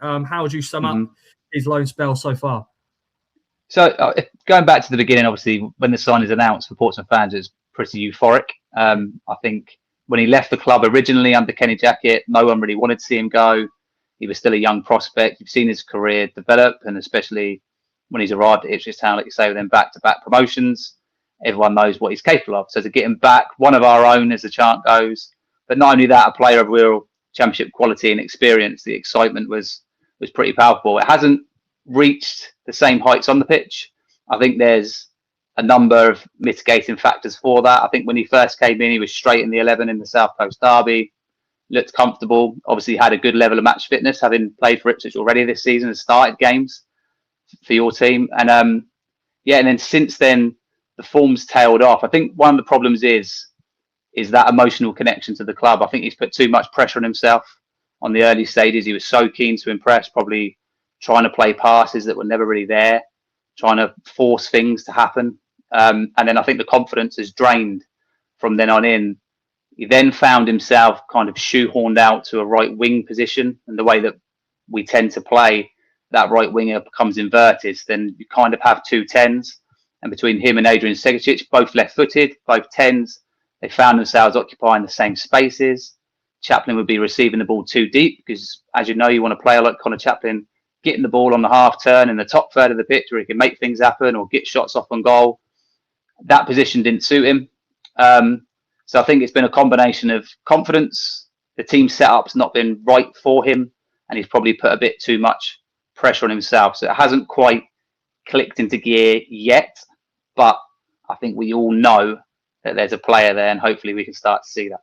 How would you sum up his loan spell so far? So going back to the beginning, obviously, when the sign is announced for Portsmouth fans, it's pretty euphoric. I think when he left the club originally under Kenny Jackett, no one really wanted to see him go. He was still a young prospect. You've seen his career develop, and especially when he's arrived at Ipswich Town, like you say, with them back-to-back promotions, everyone knows what he's capable of. So to get him back, one of our own, as the chant goes, but not only that, a player of real Championship quality and experience, the excitement was pretty palpable. It hasn't reached the same heights on the pitch. I think there's a number of mitigating factors for that. I think when he first came in, he was straight in the 11 in the South Coast Derby, looked comfortable, obviously had a good level of match fitness, having played for Ipswich already this season and started games for your team. And and then since then, the form's tailed off. I think one of the problems is that emotional connection to the club. I think he's put too much pressure on himself on the early stages. He was so keen to impress, probably trying to play passes that were never really there, trying to force things to happen. And then I think the confidence is drained from then on in. He then found himself kind of shoehorned out to a right wing position, and the way that we tend to play, that right winger becomes inverted. Then you kind of have two 10s, and between him and Adrian Segicic, both left-footed, both 10s, they found themselves occupying the same spaces. Chaplin would be receiving the ball too deep because, as you know, you want a player like Conor Chaplin getting the ball on the half turn in the top third of the pitch where he can make things happen or get shots off on goal. That position didn't suit him. So I think it's been a combination of confidence. The team setup's not been right for him, and he's probably put a bit too much pressure on himself. So it hasn't quite clicked into gear yet, but I think we all know that there's a player there, and hopefully we can start to see that.